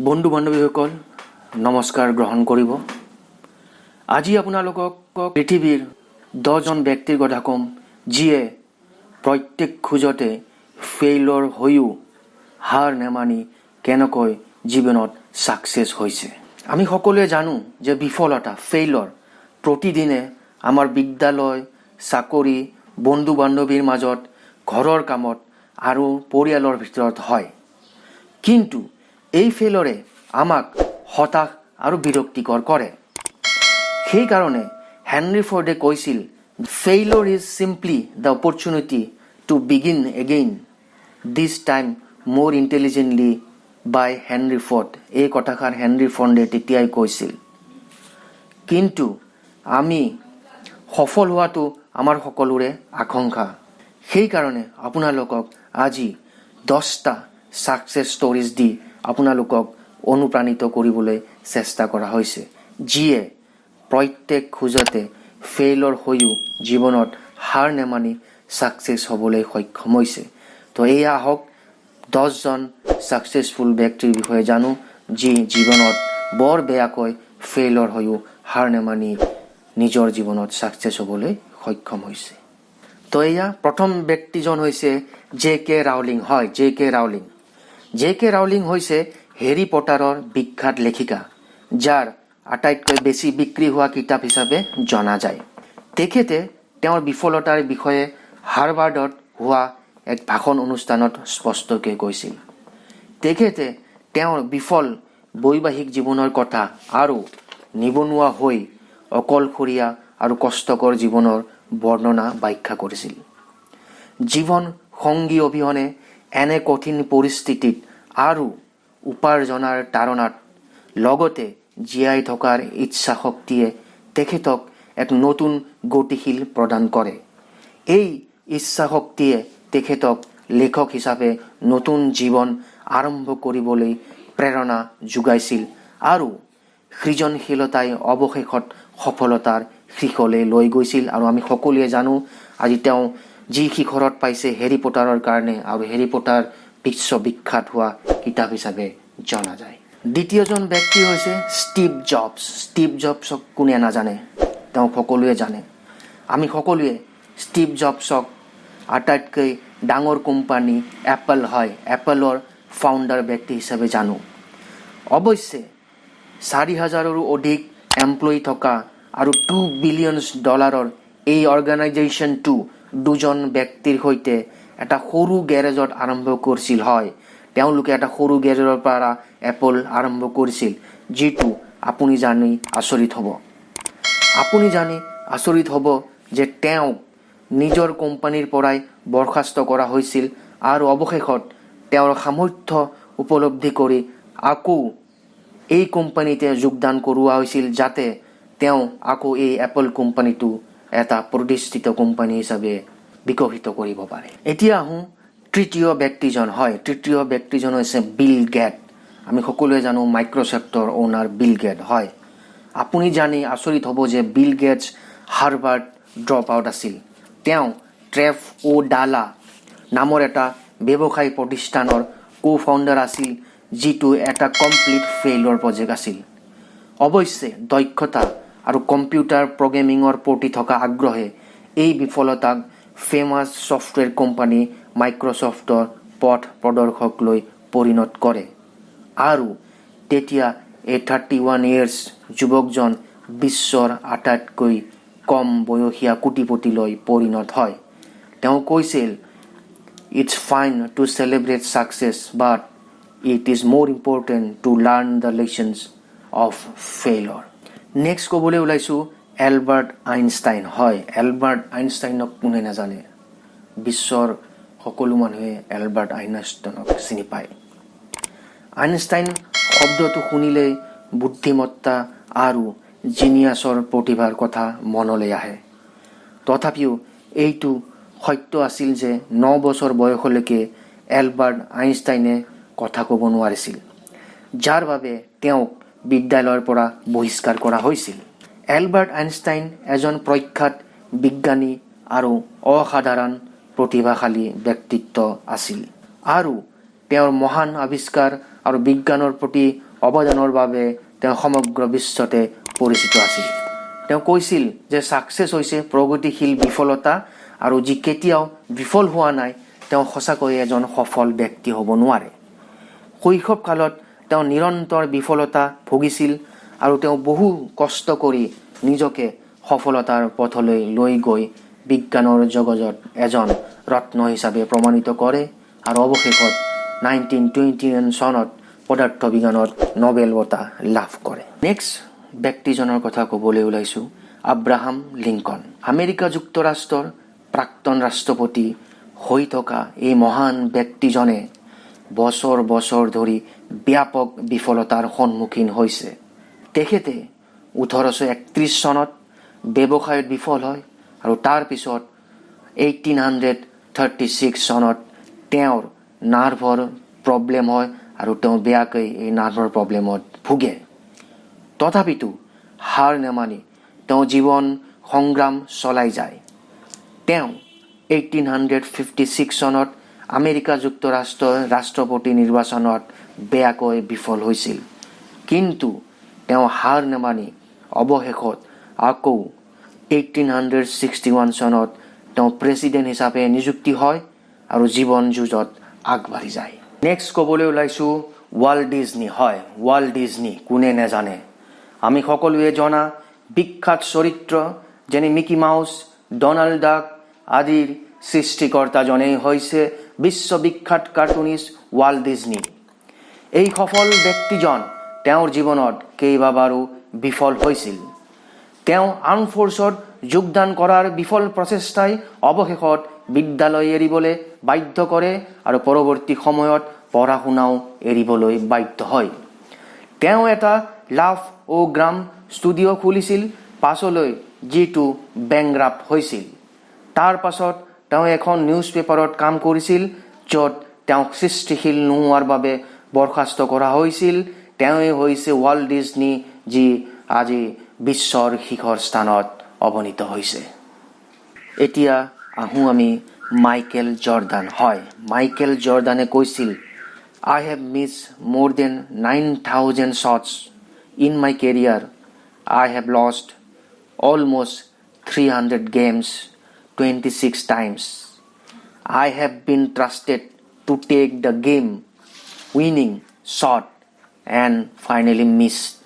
বন্ধু বান্ধৱীসকল নমস্কাৰ গ্ৰহণ কৰিব। আজি আপোনালোকক পৃথিৱীৰ 10জন ব্যক্তিৰ কথা ক'ম যিয়ে প্ৰত্যেক খোজতে ফেইলৰ হৈও হাৰ নেমানি কেনেকৈ জীৱনত ছাকচেছ হৈছে। আমি সকলোৱে জানো যে বিফলতা ফেইলৰ প্ৰতিদিনে আমাৰ বিদ্যালয়, চাকৰি, বন্ধু বান্ধৱীৰ মাজত, ঘৰৰ কামত আৰু পৰিয়ালৰ ভিতৰত হয়। কিন্তু এই ফেইলৰে আমাক হতাশ আৰু বিৰক্তিকৰ কৰে। সেইকাৰণে হেনৰি ফৰ্ডে কৈছিল, failure is simply the opportunity to begin again, this time মোৰ ইণ্টেলিজেণ্টলি বাই হেনৰি ফৰ্ড। এই কথাষাৰ হেনৰি ফৰ্ডে তেতিয়াই কৈছিল। কিন্তু আমি সফল হোৱাটো আমাৰ সকলোৰে আকাংক্ষা। সেইকাৰণে আপোনালোকক আজি 10টা ছাকচেছ ষ্টৰিজ দি আপোনালোকক অনুপ্ৰাণিত কৰিবলৈ চেষ্টা কৰা হৈছে, যিয়ে প্ৰত্যেক খোজতে ফেইলৰ হৈও জীৱনত হাৰ নেমানি ছাকচেছ হ'বলৈ সক্ষম হৈছে। তো এয়া আহক 10জন ছাকচেছফুল ব্যক্তিৰ বিষয়ে জানো, যি জীৱনত বৰ বেয়াকৈ ফেইলৰ হৈও হাৰ নেমানি নিজৰ জীৱনত ছাকচেছ হ'বলৈ সক্ষম হৈছে। তো এয়া প্ৰথম ব্যক্তিজন হৈছে J.K. ৰাউলিং। হয়, J.K. ৰাউলিং। J.K. ৰাউলিং হৈছে হেৰি পটাৰৰ বিখ্যাত লেখিকা, যাৰ আটাইতকৈ বেছি বিক্ৰী হোৱা কিতাপ হিচাপে জনা যায়। তেখেতে তেওঁৰ বিফলতাৰ বিষয়ে হাৰ্ভাৰ্ডত হোৱা এক ভাষণ অনুষ্ঠানত স্পষ্টকৈ কৈছিল। তেখেতে তেওঁৰ বিফল বৈবাহিক জীৱনৰ কথা আৰু নিবনুৱা হৈ অকলশৰীয়া আৰু কষ্টকৰ জীৱনৰ বৰ্ণনা ব্যাখ্যা কৰিছিল। জীৱন সংগী অবিহনে এনে কঠিন পৰিস্থিতিত আৰু উপাৰ্জনৰ তাৰণাত লগতে জীয়াই থকাৰ ইচ্ছা শক্তিয়ে তেখেতক এক নতুন গতিশীল প্ৰদান কৰে। এই ইচ্ছা শক্তিয়ে তেখেতক লেখক হিচাপে নতুন জীৱন আৰম্ভ কৰিবলৈ প্ৰেৰণা যোগাইছিল আৰু সৃজনশীলতাই অৱশেষত সফলতাৰ শীৰ্ষলৈ লৈ গৈছিল। আৰু আমি সকলোৱে জানো আজি তেওঁ যি শিখৰত পাইছে হেৰি পটাৰৰ কাৰণে, আৰু হেৰি পটাৰ বিশ্ববিখ্যাত হোৱা কিতাপ হিচাপে জনা যায়। দ্বিতীয়জন ব্যক্তি হৈছে ষ্টিভ জবছ। ষ্টিভ জবছক কোনে নাজানে, তেওঁ সকলোৱে জানে। আমি সকলোৱে ষ্টিভ জবছক আটাইতকৈ ডাঙৰ কোম্পানী এপল, হয়, এপলৰ ফাউণ্ডাৰ ব্যক্তি হিচাপে জানো। অৱশ্যে 4,000ৰো অধিক এমপ্লয়ী থকা আৰু $2 বিলিয়ন এই অৰ্গেনাইজেশ্যনটো দুজন ব্যক্তিৰ সৈতে এটা সৰু গেৰেজত আৰম্ভ কৰিছিল। হয়, তেওঁলোকে এটা সৰু গেৰেজৰ পৰা এপল আৰম্ভ কৰিছিল, যিটো আপুনি জানি আচৰিত হ'ব। আপুনি জানি আচৰিত হ'ব যে তেওঁক নিজৰ কোম্পানীৰ পৰাই বৰ্খাস্ত কৰা হৈছিল আৰু অৱশেষত তেওঁৰ সামৰ্থ্য উপলব্ধি কৰি আকৌ এই কোম্পানীতে যোগদান কৰোৱা হৈছিল, যাতে তেওঁ আকৌ এই এপল কোম্পানীটো এটা প্ৰতিষ্ঠিত কোম্পানী হিচাপে বিকশিত কৰিব পাৰে। এতিয়া আহোঁ তৃতীয় ব্যক্তিজন। হয়, তৃতীয় ব্যক্তিজন হৈছে বিল গেট। আমি সকলোৱে জানো মাইক্ৰ'ছফ্টৰ অ'নাৰ বিল গেট। হয়, আপুনি জানি আচৰিত হ'ব যে Bill Gates Harvard drop out আছিল। তেওঁ ট্ৰেভ অ' ডালা নামৰ এটা ব্যৱসায়িক প্ৰতিষ্ঠানৰ কো-ফাউণ্ডাৰ আছিল, যিটো এটা কমপ্লিট ফেইলৰ প্ৰজেক্ট আছিল। অৱশ্যে দক্ষতা আৰু কম্পিউটাৰ প্ৰগ্ৰেমিঙৰ প্ৰতি থকা আগ্ৰহে এই বিফলতাক ফেমাছ ছফ্টৱেৰ কোম্পানী মাইক্ৰ'ছফ্টৰ পথ প্ৰদৰ্শকলৈ পৰিণত কৰে আৰু তেতিয়া এই 31 ইয়াৰ্ছ যুৱকজন বিশ্বৰ আটাইতকৈ কম বয়সীয়া কোটিপতিলৈ পৰিণত হয়। তেওঁ কৈছিল, it's fine to celebrate success, but it is more important to learn the lessons of failure. Next ক'বলৈ ওলাইছোঁ এলবাৰ্ট আইনষ্টাইন। হয়, এলবাৰ্ট আইনষ্টাইনক কোনে নাজানে, বিশ্বৰ সকলো মানুহে এলবাৰ্ট আইনষ্টাইনক চিনি পায়। আইনষ্টাইন শব্দটো শুনিলেই বুদ্ধিমত্তা আৰু জিনিয়াছৰ প্ৰতিভাৰ কথা মনলৈ আহে। তথাপিও এইটো সত্য আছিল যে 9 বছৰ বয়সলৈকে এলবাৰ্ট আইনষ্টাইনে কথা ক'ব নোৱাৰিছিল, যাৰ বাবে তেওঁক বিদ্যালয়ৰ পৰা বহিষ্কাৰ কৰা হৈছিল। এলবাৰ্ট আইনষ্টাইন এজন প্ৰখ্যাত বিজ্ঞানী আৰু অসাধাৰণ প্ৰতিভাশালী ব্যক্তিত্ব আছিল আৰু তেওঁৰ মহান আৱিষ্কাৰ আৰু বিজ্ঞানৰ প্ৰতি অৱদানৰ বাবে তেওঁ সমগ্ৰ বিশ্বতে পৰিচিত আছিল। তেওঁ কৈছিল যে ছাকচেছ হৈছে প্ৰগতিশীল বিফলতা, আৰু যি কেতিয়াও বিফল হোৱা নাই তেওঁ সঁচাকৈয়ে এজন সফল ব্যক্তি হ'ব নোৱাৰে। শৈশৱ কালত তেওঁ নিৰন্তৰ বিফলতা ভুগিছিল আৰু তেওঁ বহু কষ্ট কৰি নিজকে সফলতাৰ পথলৈ লৈ গৈ বিজ্ঞানৰ জগতত এজন ৰত্ন হিচাপে প্ৰমাণিত কৰে আৰু অৱশেষত 1929 চনত পদাৰ্থ বিজ্ঞানত নোবেল বঁটা লাভ কৰে। নেক্সট ব্যক্তিজনৰ কথা ক'বলৈ ওলাইছোঁ আব্ৰাহাম লিংকন। আমেৰিকা যুক্তৰাষ্ট্ৰৰ প্ৰাক্তন ৰাষ্ট্ৰপতি হৈ থকা এই মহান ব্যক্তিজনে বছৰ বছৰ ধৰি ব্যাপক বিফলতাৰ সন্মুখীন হৈছে। তেখেতে 1831 চনত ব্যৱসায়ত বিফল হয় আৰু তাৰ পিছত 1836 চনত তেওঁৰ নাৰ্ভৰ প্ৰব্লেম হয় আৰু তেওঁ বেয়াকৈ এই নাৰ্ভৰ প্ৰব্লেমত ভুগে। তথাপিতো হাৰ নেমানি তেওঁ জীৱন সংগ্ৰাম চলাই যায়। তেওঁ 1856 চনত আমেৰিকা যুক্তৰাষ্ট্ৰৰ ৰাষ্ট্ৰপতি নিৰ্বাচনত বেয়াকৈ বিফল হৈছিল, কিন্তু তেওঁ হাৰ নেমানি অৱশেষত আকৌ 1861 চনত তেওঁ প্ৰেছিডেণ্ট হিচাপে নিযুক্তি হয় আৰু জীৱন যুঁজত আগবাঢ়ি যায়। নেক্সট ক'বলৈ ওলাইছোঁ ৱাল্ট ডিজনী। হয়, ৱাল্ট ডিজনী কোনে নেজানে, আমি সকলোৱে জনা বিখ্যাত চৰিত্ৰ যেনে মিকি মাউছ, ডনাল্ড ডাক আদিৰ সৃষ্টিকৰ্তাজনেই হৈছে বিশ্ববিখ্যাত কাৰ্টুনিষ্ট ৱাল্ট ডিজনী। এই সফল ব্যক্তিজন তেওঁৰ জীৱনত কেইবাবাৰো বিফল হৈছিল। তেওঁ আৰ্ম ফ'ৰ্চত যোগদান কৰাৰ বিফল প্ৰচেষ্টাই অৱশেষত বিদ্যালয় এৰিবলৈ বাধ্য কৰে আৰু পৰৱৰ্তী সময়ত পঢ়া শুনাও এৰিবলৈ বাধ্য হয়। তেওঁ এটা লাফ ও গ্ৰাম ষ্টুডিঅ' খুলিছিল, পাছলৈ যিটো বেংক্ৰাপ্ট হৈছিল। তাৰ পাছত তেওঁ এখন নিউজ পেপাৰত কাম কৰিছিল, য'ত তেওঁক সৃষ্টিশীল নোহোৱাৰ বাবে বৰখাস্ত কৰা হৈছিল। তেওঁৱেই হৈছে ৱাল্ট ডিজনী, যি আজি বিশ্বৰ শীৰ্ষ স্থানত অৱনীত হৈছে। এতিয়া আহোঁ আমি মাইকেল জৰ্ডান। হয়, মাইকেল জৰ্ডানে কৈছিল I have missed more than 9,000 shots in my career. I have lost almost 300 games 26 times. I have been trusted to take the game winning shot and finally missed.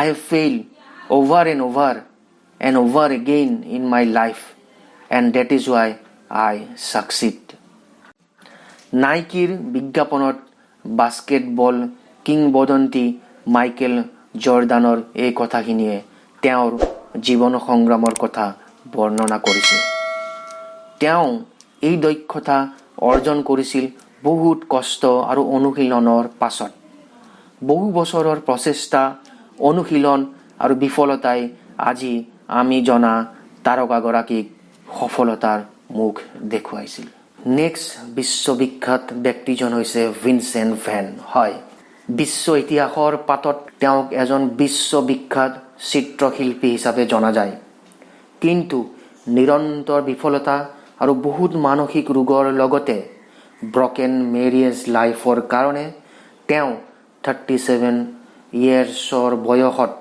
I have failed over and over again in my life, and that is why I succeed. নাইকিৰ বিজ্ঞাপনত basketball কিংবদন্তি Michael জৰ্ডানৰ এই কথাখিনিয়ে তেওঁৰ জীৱন সংগ্ৰামৰ কথা বৰ্ণনা কৰিছে। তেওঁ এই দক্ষতা অৰ্জন কৰিছিল বহুত কষ্ট আৰু অনুশীলনৰ পাছত। বহু বছৰৰ প্ৰচেষ্টা, অনুশীলন আৰু বিফলতাই আজি আমি জনা তাৰকাগৰাকীক সফলতাৰ মুখ দেখুৱাইছিল। নেক্সট বিশ্ববিখ্যাত ব্যক্তিজন হৈছে ভিনচেণ্ট ভেন। হয়, বিশ্ব ইতিহাসৰ পাতত তেওঁক এজন বিশ্ববিখ্যাত চিত্ৰশিল্পী হিচাপে জনা যায়, কিন্তু নিৰন্তৰ বিফলতা আৰু বহুত মানসিক ৰোগৰ লগতে ব্ৰকেন মেৰিয়েজ লাইফৰ কাৰণে তেওঁ 37 ইয়েৰ্ছৰ বয়সত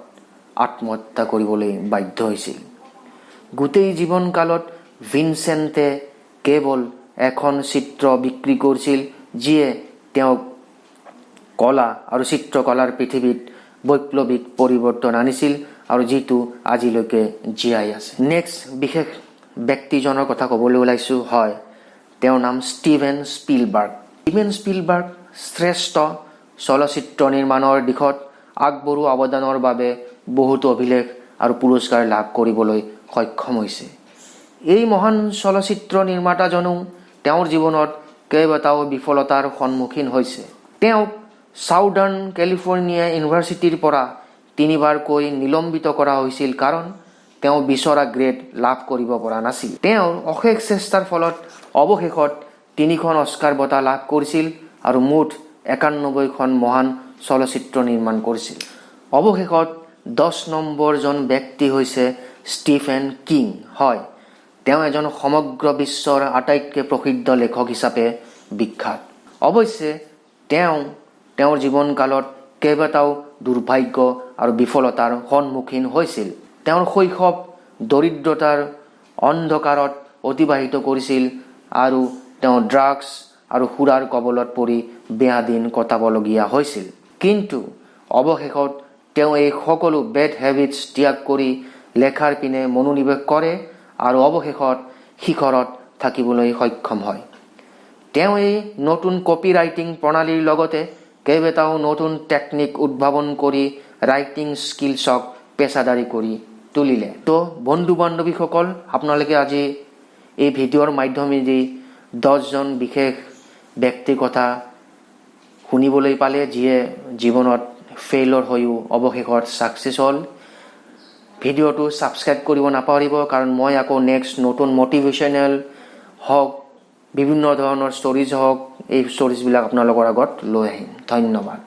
আত্মহত্যা কৰিবলৈ বাধ্য হৈছিল। গোটেই জীৱনকালত ভিনচেণ্টে কেৱল এখন চিত্ৰ বিক্ৰী কৰিছিল, যিয়ে তেওঁক কলা আৰু চিত্ৰকলাৰ পৃথিৱীত বৈপ্লৱিক পৰিৱৰ্তন আনিছিল আৰু যিটো আজিলৈকে জীয়াই আছে। নেক্সট বিশেষ ব্যক্তিজনৰ কথা ক'বলৈ ওলাইছোঁ। হয়, তেওঁৰ নাম ষ্টিভেন স্পিলবাৰ্গ। ষ্টিভেন স্পিলবাৰ্গ শ্ৰেষ্ঠ চলচ্চিত্ৰ নিৰ্মাণৰ দিশত আগবঢ়োৱা অৱদানৰ বাবে বহুতো অভিলেখ আৰু পুৰস্কাৰ লাভ কৰিবলৈ সক্ষম হৈছে। এই মহান চলচ্চিত্ৰ নিৰ্মাতাজনো তেওঁৰ জীৱনত কেইবাটাও বিফলতাৰ সন্মুখীন হৈছে। তেওঁক চাউদাৰ্ণ কেলিফৰ্ণিয়া ইউনিভাৰ্চিটিৰ পৰা 3বাৰকৈ নিলম্বিত কৰা হৈছিল, কাৰণ তেওঁ বিচৰা গ্ৰেড লাভ কৰিব পৰা নাছিল। তেওঁৰ অশেষ চেষ্টাৰ ফলত অৱশেষত 3খন অস্কাৰ বঁটা লাভ কৰিছিল আৰু মুঠ 91খন মহান চলচ্চিত্ৰ নিৰ্মাণ কৰিছিল। অৱশেষত 10 নম্বৰজন ব্যক্তি হৈছে ষ্টিফেন কিং। হয়, তেওঁ এজন সমগ্ৰ বিশ্বৰ আটাইতকৈ প্ৰসিদ্ধ লেখক হিচাপে বিখ্যাত। অৱশ্যে তেওঁ তেওঁৰ জীৱনকালত কেইবাটাও দুৰ্ভাগ্য আৰু বিফলতাৰ সন্মুখীন হৈছিল। তেওঁৰ শৈশৱ দৰিদ্ৰতাৰ অন্ধকাৰত অতিবাহিত কৰিছিল আৰু তেওঁ ড্ৰাগছ আৰু সুৰাৰ কবলত পৰি বেয়া দিন কটাবলগীয়া হৈছিল। কিন্তু অৱশেষত তেওঁ এই সকলো বেড হেবিটছ ত্যাগ কৰি লেখাৰ পিনে মনোনিৱেশ কৰে আৰু অৱশেষত শিখৰত থাকিবলৈ সক্ষম হয়। তেওঁ এই নতুন কপি ৰাইটিং প্ৰণালীৰ লগতে কেইবাটাও নতুন টেকনিক উদ্ভাৱন কৰি ৰাইটিং স্কিলছক পেছাদাৰী কৰি তুলিলে। তো বন্ধু বান্ধৱীসকল, আপোনালোকে আজি এই ভিডিঅ'ৰ মাধ্যমেদি 10জন বিশেষ ব্যক্তিৰ কথা শুনিবলৈ পালে, যিয়ে জীৱনত ফেইলৰ হৈও অৱশেষত ছাকচেছ হ'ল। ভিডিঅ'টো ছাবস্ক্ৰাইব কৰিব নাপাহৰিব, কাৰণ মই আকৌ নেক্সট নতুন মটিভেশ্যনেল হওক, বিভিন্ন ধৰণৰ ষ্টৰিজ হওক, এই ষ্টৰিজবিলাক আপোনালোকৰ আগত লৈ আহিম। ধন্যবাদ।